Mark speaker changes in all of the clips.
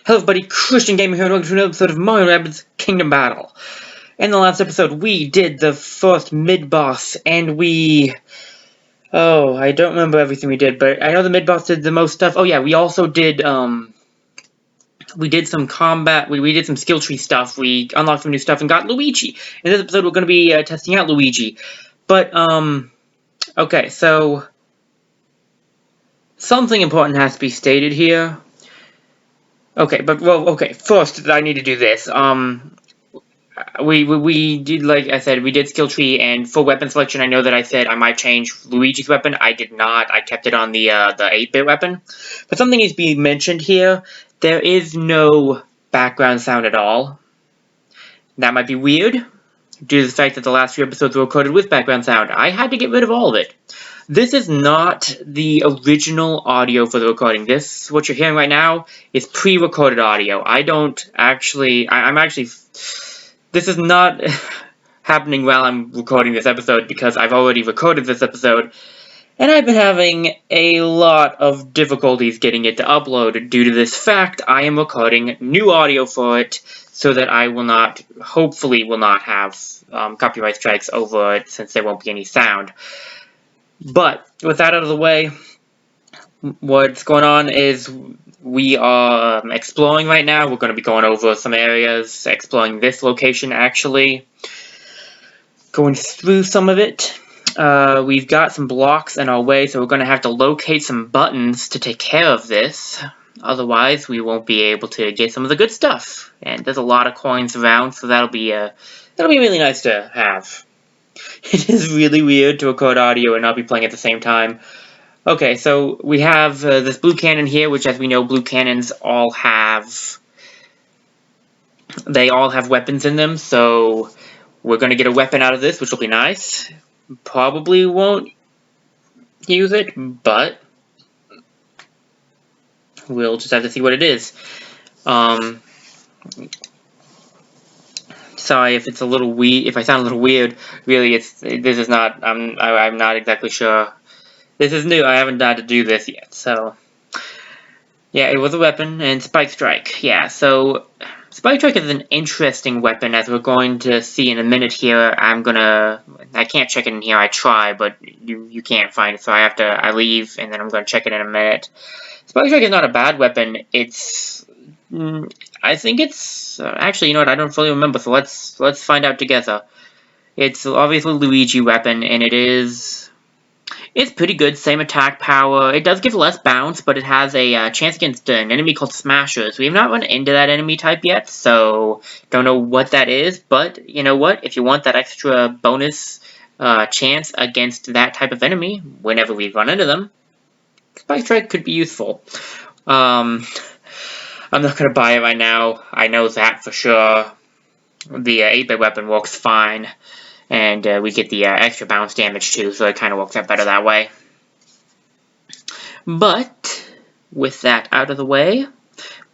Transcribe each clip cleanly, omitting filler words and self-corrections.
Speaker 1: Hello everybody, Christian Gamer here, and welcome to another episode of Mario Rabbids Kingdom Battle. In the last episode, we did the first mid-boss, and I don't remember everything we did, but I know the mid-boss did the most stuff. Oh yeah, we also did, we did some combat, we did some skill tree stuff, we unlocked some new stuff, and got Luigi. In this episode, we're going to be testing out Luigi. But, okay, so something important has to be stated here. Okay, first, I need to do this. We did, like I said, we did skill tree, and for weapon selection, I know that I said I might change Luigi's weapon. I did not. I kept it on the 8-bit weapon. But something needs to be mentioned here. There is no background sound at all. That might be weird, due to the fact that the last few episodes were recorded with background sound. I had to get rid of all of it. This is not the original audio for the recording. This, what you're hearing right now, is pre-recorded audio. This is not happening while I'm recording this episode because I've already recorded this episode, and I've been having a lot of difficulties getting it to upload. Due to this fact, I am recording new audio for it so that I will not, hopefully will not have copyright strikes over it since there won't be any sound. But with that out of the way, what's going on is we are exploring right now. We're going to be going over some areas, exploring this location actually, going through some of it. We've got some blocks in our way, so we're going to have to locate some buttons to take care of this. Otherwise, we won't be able to get some of the good stuff. And there's a lot of coins around, so that'll be really nice to have. It is really weird to record audio and not be playing at the same time. Okay, so we have this blue cannon here, which, as we know, blue cannons all have weapons in them, so we're going to get a weapon out of this, which will be nice. Probably won't use it, but we'll just have to see what it is. Sorry if it's a little weird, if I sound a little weird. Really, this is not. I'm not exactly sure. This is new. I haven't had to do this yet, so yeah, it was a weapon and Spike Strike. Yeah, so Spike Strike is an interesting weapon, as we're going to see in a minute here. I can't check it in here. I try, but you can't find it, so I leave, and then I'm going to check it in a minute. Spike Strike is not a bad weapon. I think it's actually, you know what? I don't fully remember, so let's find out together. It's obviously Luigi weapon, and it's pretty good. Same attack power. It does give less bounce, but it has a chance against an enemy called Smashers. We have not run into that enemy type yet, so don't know what that is. But you know what? If you want that extra bonus chance against that type of enemy, whenever we run into them, Spike Strike could be useful. I'm not going to buy it right now. I know that for sure. The 8-bit weapon works fine. And we get the extra bounce damage too, so it kind of works out better that way. But, with that out of the way,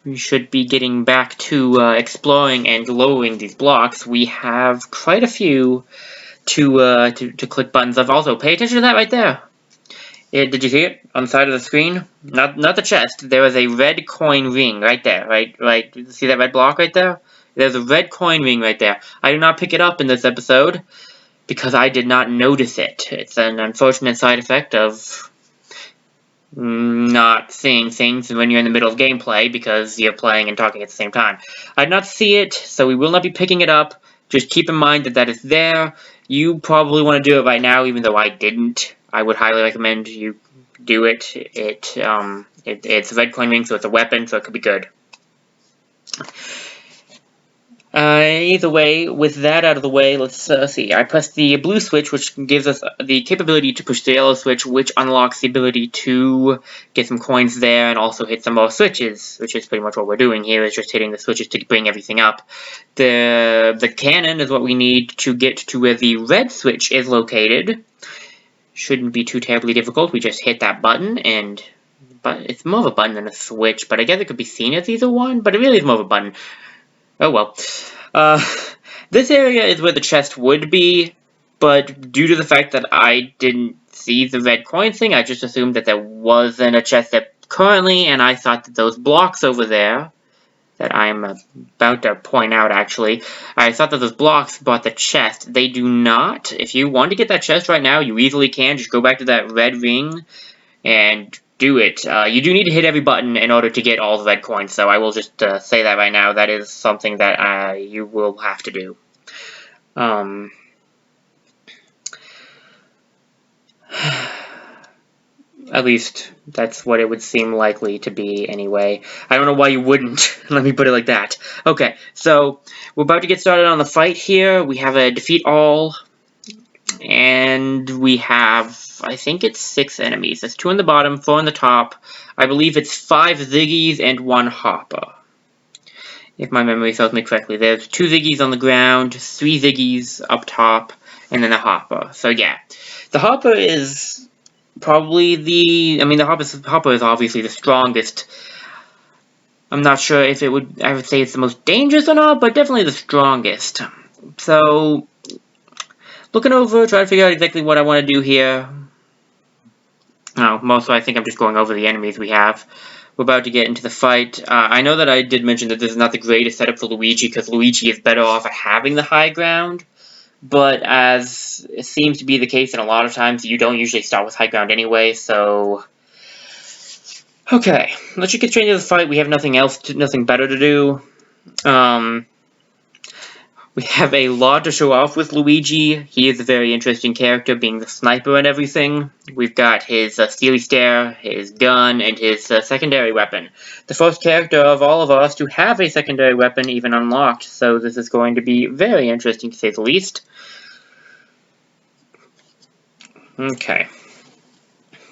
Speaker 1: we should be getting back to exploring and lowering these blocks. We have quite a few to click buttons of. Also, pay attention to that right there. Did you see it on the side of the screen? Not the chest. There is a red coin ring right there. Right. See that red block right there? There's a red coin ring right there. I did not pick it up in this episode because I did not notice it. It's an unfortunate side effect of not seeing things when you're in the middle of gameplay because you're playing and talking at the same time. I did not see it, so we will not be picking it up. Just keep in mind that is there. You probably want to do it right now, even though I didn't. I would highly recommend you do it. It's a red coin ring, so it's a weapon, so it could be good. Either way, with that out of the way, let's see. I pressed the blue switch, which gives us the capability to push the yellow switch, which unlocks the ability to get some coins there and also hit some more switches, which is pretty much what we're doing here, is just hitting the switches to bring everything up. The cannon is what we need to get to where the red switch is located. Shouldn't be too terribly difficult. We just hit that button, but it's more of a button than a switch, but I guess it could be seen as either one, but it really is more of a button. Oh well. This area is where the chest would be, but due to the fact that I didn't see the red coin thing, I just assumed that there wasn't a chest there currently, and I thought that those blocks over there that I'm about to point out, actually. I thought that those blocks brought the chest. They do not. If you want to get that chest right now, you easily can. Just go back to that red ring and do it. You do need to hit every button in order to get all the red coins, so I will just say that right now. That is something that you will have to do. At least, that's what it would seem likely to be anyway. I don't know why you wouldn't. Let me put it like that. Okay, so we're about to get started on the fight here. We have a defeat all, and we have, I think it's 6 enemies. There's 2 on the bottom, 4 on the top. I believe it's 5 Ziggies and 1 Hopper, if my memory serves me correctly. There's 2 Ziggies on the ground, 3 Ziggies up top, and then a Hopper. So yeah, the Hopper is probably the Hopper is obviously the strongest. I'm not sure if I would say it's the most dangerous or not, but definitely the strongest. So, looking over, trying to figure out exactly what I want to do here. Mostly I think I'm just going over the enemies we have. We're about to get into the fight. I know that I did mention that this is not the greatest setup for Luigi, because Luigi is better off at having the high ground. But as it seems to be the case in a lot of times, you don't usually start with high ground anyway, so... Okay, let's just get straight into the fight. We have nothing better to do. We have a lot to show off with Luigi. He is a very interesting character, being the sniper and everything. We've got his Steely Stare, his gun, and his secondary weapon. The first character of all of us to have a secondary weapon even unlocked, so this is going to be very interesting to say the least. Okay.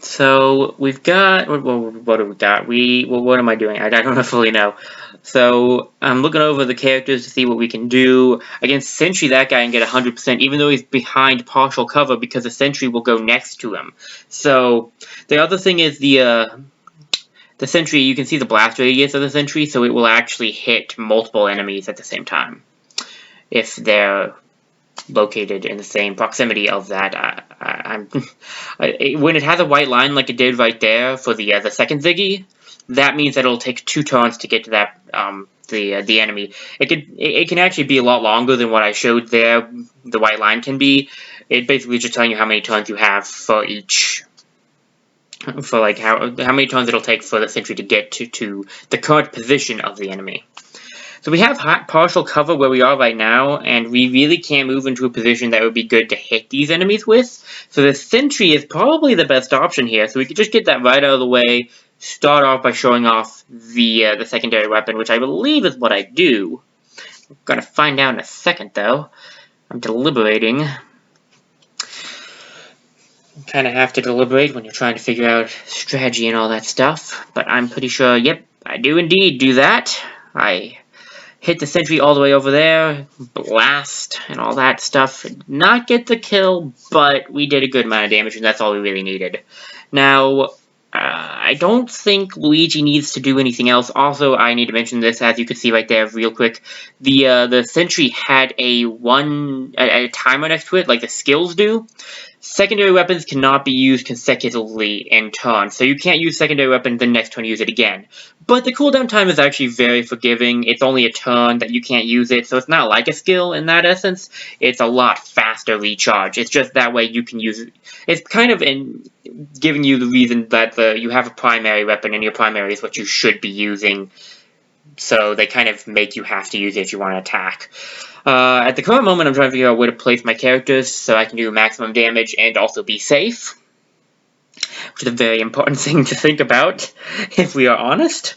Speaker 1: So, we've got... What do we got? What am I doing? I don't fully know. So, I'm looking over the characters to see what we can do. Against Sentry, that guy can get 100%, even though he's behind partial cover, because the Sentry will go next to him. So, the other thing is the Sentry, you can see the blast radius of the Sentry, so it will actually hit multiple enemies at the same time, if they're located in the same proximity of that. When it has a white line like it did right there for the second Ziggy, that means that it'll take 2 turns to get to that the enemy. It can actually be a lot longer than what I showed there. The white line can be. It basically just telling you how many turns you have for each. For like how many turns it'll take for the sentry to get to the current position of the enemy. So we have partial cover where we are right now, and we really can't move into a position that would be good to hit these enemies with. So the sentry is probably the best option here. So we could just get that right out of the way, start off by showing off the secondary weapon, which I believe is what I do. I'm gonna find out in a second, though. I'm deliberating. You kind of have to deliberate when you're trying to figure out strategy and all that stuff. But I'm pretty sure, yep, I do indeed do that. I hit the sentry all the way over there, blast, and all that stuff. Did not get the kill, but we did a good amount of damage, and that's all we really needed. Now, I don't think Luigi needs to do anything else. Also, I need to mention this, as you can see right there, real quick. The sentry had a timer next to it, like the skills do. Secondary weapons cannot be used consecutively in turn, so you can't use secondary weapon the next turn use it again. But the cooldown time is actually very forgiving. It's only a turn that you can't use it, so it's not like a skill in that essence. It's a lot faster recharge. It's just that way you can use it. It's kind of giving you the reason that you have a primary weapon, and your primary is what you should be using. So they kind of make you have to use it if you want to attack. At the current moment, I'm trying to figure out where to place my characters so I can do maximum damage and also be safe, which is a very important thing to think about, if we are honest.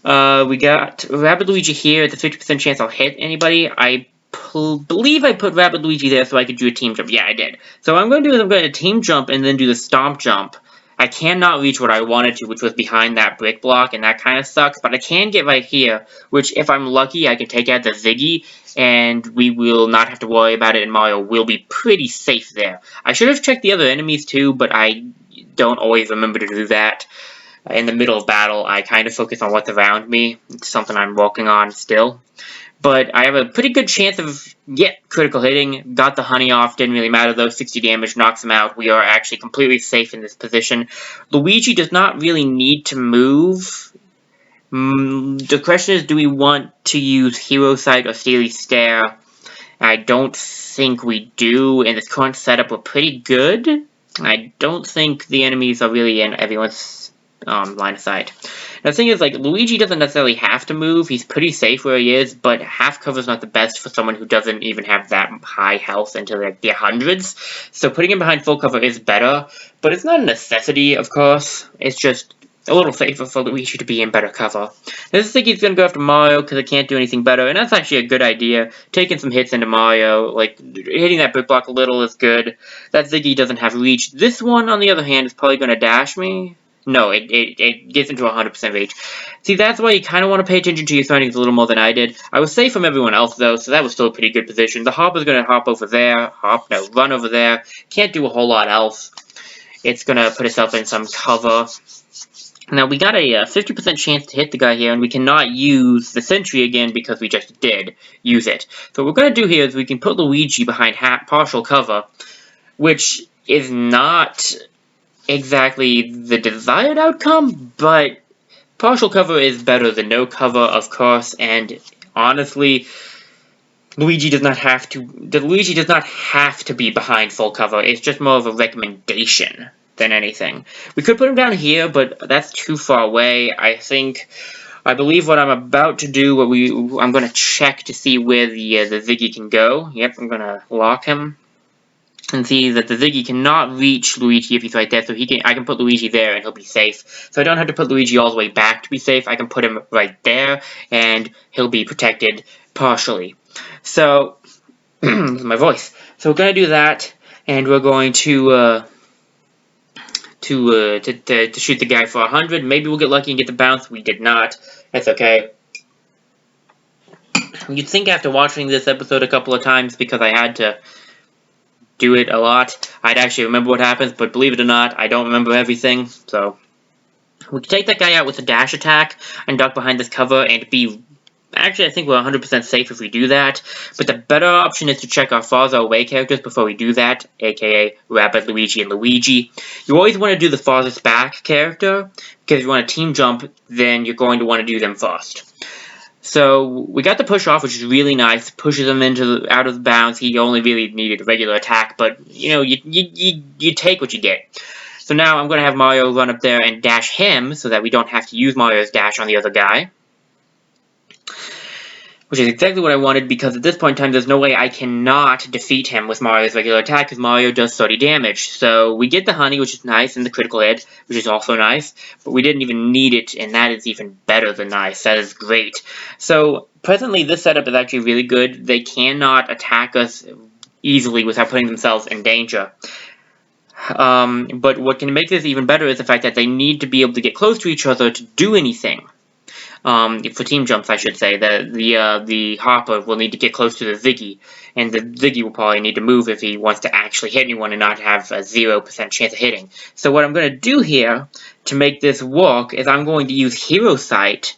Speaker 1: We got Rabbid Luigi here at the 50% chance I'll hit anybody. I believe I put Rabbid Luigi there so I could do a team jump. Yeah, I did. So what I'm going to do is I'm going to team jump and then do the stomp jump. I cannot reach what I wanted to, which was behind that brick block, and that kind of sucks, but I can get right here, which, if I'm lucky, I can take out the Ziggy, and we will not have to worry about it, and Mario will be pretty safe there. I should have checked the other enemies, too, but I don't always remember to do that. In the middle of battle, I kind of focus on what's around me. It's something I'm working on still. But I have a pretty good chance of, critical hitting. Got the honey off, didn't really matter though. 60 damage knocks him out. We are actually completely safe in this position. Luigi does not really need to move The question is, do we want to use Hero Sight or Steely Stare? I don't think we do. In this current setup, we're pretty good. I don't think the enemies are really in everyone's line of sight. Now, the thing is, like, Luigi doesn't necessarily have to move. He's pretty safe where he is, but half cover is not the best for someone who doesn't even have that high health into like the hundreds. So putting him behind full cover is better, but it's not a necessity, of course. It's just a little safer for Luigi to be in better cover. I just think he's going to go after Mario because I can't do anything better, and that's actually a good idea. Taking some hits into Mario, like hitting that brick block a little is good. That Ziggy doesn't have reach. This one, on the other hand, is probably going to dash me. No, it gets into 100% reach. See, that's why you kind of want to pay attention to your surroundings a little more than I did. I was safe from everyone else, though, so that was still a pretty good position. The hop is going to hop over there. Run over there. Can't do a whole lot else. It's going to put itself in some cover. Now, we got a 50% chance to hit the guy here, and we cannot use the sentry again because we just did use it. So what we're going to do here is we can put Luigi behind partial cover, which is not exactly the desired outcome, but partial cover is better than no cover, of course, and honestly, Luigi does not have to be behind full cover. It's just more of a recommendation than anything. We could put him down here, but that's too far away. I believe what I'm about to do, I'm going to check to see where the Ziggy can go. Yep, I'm going to lock him and see that the Ziggy cannot reach Luigi if he's right there, so I can put Luigi there and he'll be safe. So I don't have to put Luigi all the way back to be safe. I can put him right there and he'll be protected partially. So, this is my voice. So we're going to do that, and we're going to shoot the guy for 100. Maybe we'll get lucky and get the bounce. We did not. That's okay. You'd think after watching this episode a couple of times, because I had to do it a lot, I'd actually remember what happens, but believe it or not, I don't remember everything, so we can take that guy out with a dash attack and duck behind this cover and be... Actually, I think we're 100% safe if we do that, but the better option is to check our farther away characters before we do that, aka Rabbids, Luigi, and Luigi. You always want to do the farthest back character, because if you want to team jump, then you're going to want to do them first. So, we got the push off, which is really nice. Pushes him out of the bounds. He only really needed a regular attack, but, you know, you take what you get. So now I'm going to have Mario run up there and dash him, so that we don't have to use Mario's dash on the other guy. Which is exactly what I wanted, because at this point in time, there's no way I cannot defeat him with Mario's regular attack, because Mario does 30 damage. So we get the honey, which is nice, and the critical hit, which is also nice, but we didn't even need it, and that is even better than nice. That is great. So, presently, this setup is actually really good. They cannot attack us easily without putting themselves in danger. But what can make this even better is the fact that they need to be able to get close to each other to do anything. For team jumps, I should say, the Hopper will need to get close to the Ziggy, and the Ziggy will probably need to move if he wants to actually hit anyone and not have a 0% chance of hitting. So what I'm going to do here to make this work is I'm going to use Hero Sight,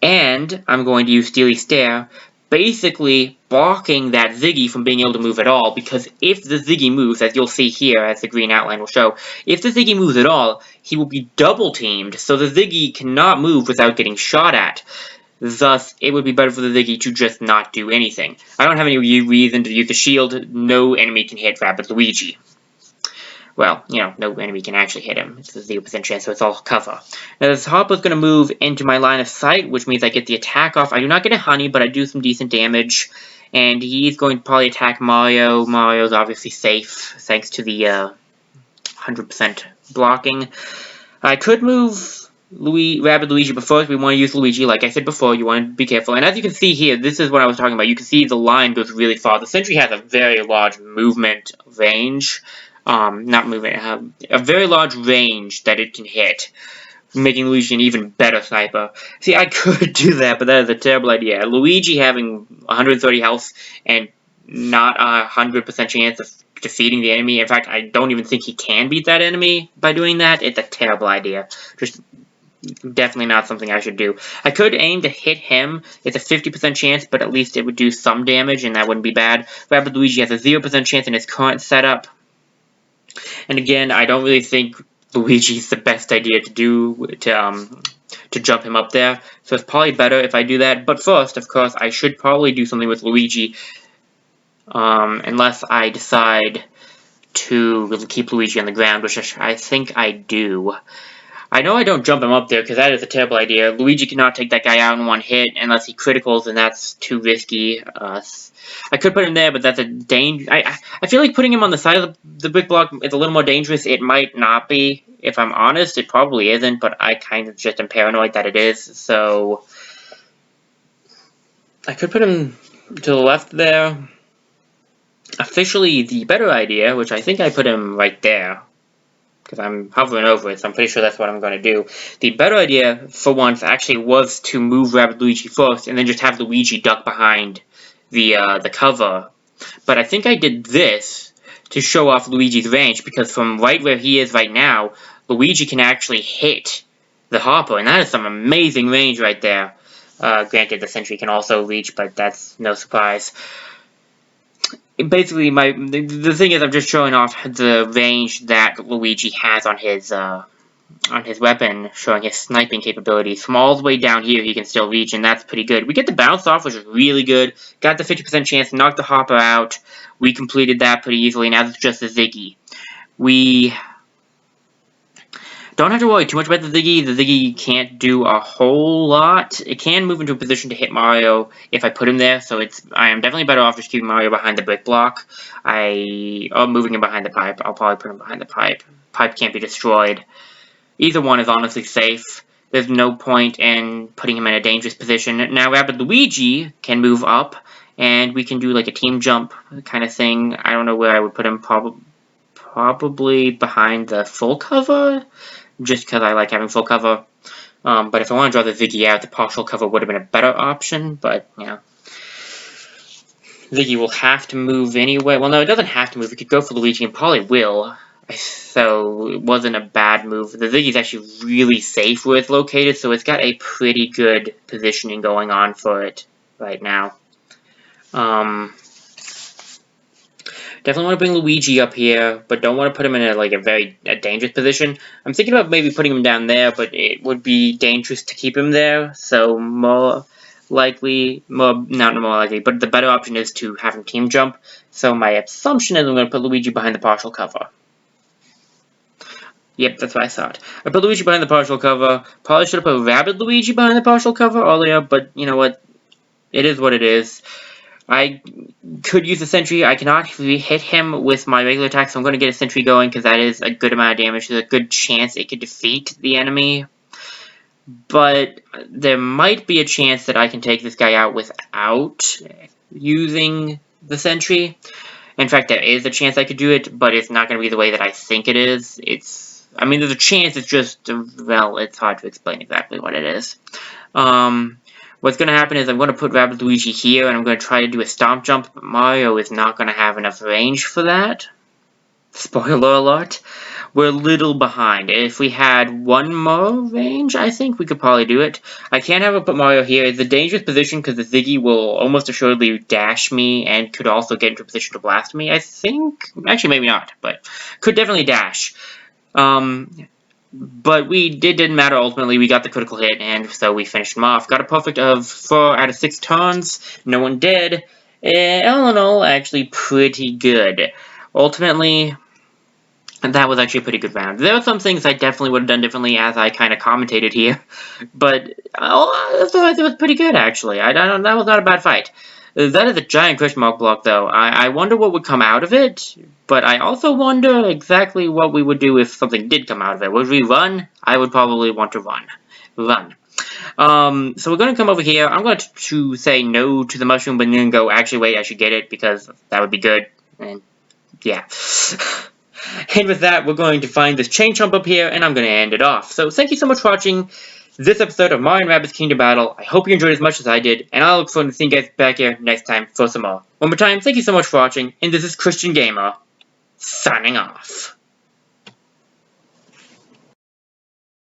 Speaker 1: and I'm going to use Steely Stare, basically blocking that Ziggy from being able to move at all, because if the Ziggy moves, as you'll see here, as the green outline will show, if the Ziggy moves at all, he will be double-teamed, so the Ziggy cannot move without getting shot at. Thus, it would be better for the Ziggy to just not do anything. I don't have any reason to use the shield. No enemy can hit Rabbids Luigi. Well, you know, no enemy can actually hit him. It's a 0% chance, so it's all cover. Now, this Hopper's going to move into my line of sight, which means I get the attack off. I do not get a honey, but I do some decent damage. And he's going to probably attack Mario. Mario's obviously safe, thanks to the 100% blocking. I could move Rabbids Luigi, but first we want to use Luigi. Like I said before, you want to be careful. And as you can see here, this is what I was talking about. You can see the line goes really far. The sentry has a very large movement range. A very large range that it can hit, making Luigi an even better sniper. See, I could do that, but that is a terrible idea. Luigi having 130 health and not a 100% chance of defeating the enemy. In fact, I don't even think he can beat that enemy by doing that. It's a terrible idea. Just definitely not something I should do. I could aim to hit him. It's a 50% chance, but at least it would do some damage, and that wouldn't be bad. Rabbids Luigi has a 0% chance in his current setup. And again, I don't really think Luigi's the best idea to to jump him up there. So it's probably better if I do that. But first, of course, I should probably do something with Luigi. Unless I decide to keep Luigi on the ground, which I think I do. I know I don't jump him up there, because that is a terrible idea. Luigi cannot take that guy out in one hit unless he criticals, and that's too risky. I could put him there, but that's a danger. I feel like putting him on the side of the brick block is a little more dangerous. It might not be. If I'm honest, it probably isn't, but I kind of just am paranoid that it is, so I could put him to the left there. Officially, the better idea, which I think I put him right there, because I'm hovering over it, so I'm pretty sure that's what I'm going to do. The better idea, for once, actually was to move Rabbids Luigi first, and then just have Luigi duck behind the cover. But I think I did this to show off Luigi's range, because from right where he is right now, Luigi can actually hit the hopper, and that is some amazing range right there. Granted, the sentry can also reach, but that's no surprise. Basically, the thing is, I'm just showing off the range that Luigi has on his weapon, showing his sniping capabilities. From all the way down here, he can still reach, and that's pretty good. We get the bounce off, which is really good. Got the 50% chance to knock the hopper out. We completed that pretty easily. Now it's just the Ziggy. We don't have to worry too much about the Ziggy. The Ziggy can't do a whole lot. It can move into a position to hit Mario if I put him there, so I am definitely better off just keeping Mario behind the brick block. Or moving him behind the pipe. I'll probably put him behind the pipe. Pipe can't be destroyed. Either one is honestly safe. There's no point in putting him in a dangerous position. Now Rabbids Luigi can move up, and we can do like a team jump kind of thing. I don't know where I would put him, probably behind the full cover, just because I like having full cover. But if I want to draw the Ziggy out, the partial cover would have been a better option, but, you know. Ziggy will have to move anyway. Well, no, it doesn't have to move. It could go for Luigi and probably will. So it wasn't a bad move. The Ziggy's actually really safe where it's located, so it's got a pretty good positioning going on for it right now. Definitely want to bring Luigi up here, but don't want to put him in a very dangerous position. I'm thinking about maybe putting him down there, but it would be dangerous to keep him there, so not more likely, but the better option is to have him team jump. So my assumption is I'm going to put Luigi behind the partial cover. Yep, that's what I thought. I put Luigi behind the partial cover. Probably should have put Rabbids Luigi behind the partial cover earlier, but you know what? It is what it is. I could use a sentry. I cannot hit him with my regular attack, so I'm going to get a sentry going because that is a good amount of damage. There's a good chance it could defeat the enemy. But there might be a chance that I can take this guy out without using the sentry. In fact, there is a chance I could do it, but it's not going to be the way that I think it is. I mean, there's a chance, it's just, well, it's hard to explain exactly what it is. What's going to happen is I'm going to put Rabbids Luigi here, and I'm going to try to do a stomp jump, but Mario is not going to have enough range for that. Spoiler alert. We're a little behind. If we had one more range, I think we could probably do it. I can't have him put Mario here. It's a dangerous position because the Ziggy will almost assuredly dash me and could also get into a position to blast me, I think. Actually, maybe not, but could definitely dash. But it didn't matter ultimately. We got the critical hit, and so we finished him off. Got a perfect of 4 out of 6 turns. No one dead. All in all, actually pretty good. Ultimately, that was actually a pretty good round. There are some things I definitely would have done differently, as I kind of commentated here. But otherwise, it was pretty good, actually. That was not a bad fight. That is a giant question mark block, though. I wonder what would come out of it, but I also wonder exactly what we would do if something did come out of it. Would we run? I would probably want to run. So we're going to come over here. I'm going to say no to the mushroom, but then go, actually, wait, I should get it, because that would be good. And, yeah. And with that, we're going to find this chain chomp up here, and I'm going to end it off. So thank you so much for watching this episode of Mario & Rabbids Kingdom Battle. I hope you enjoyed as much as I did, and I look forward to seeing you guys back here next time for some more. One more time, thank you so much for watching, and this is Christian Gamer, signing off.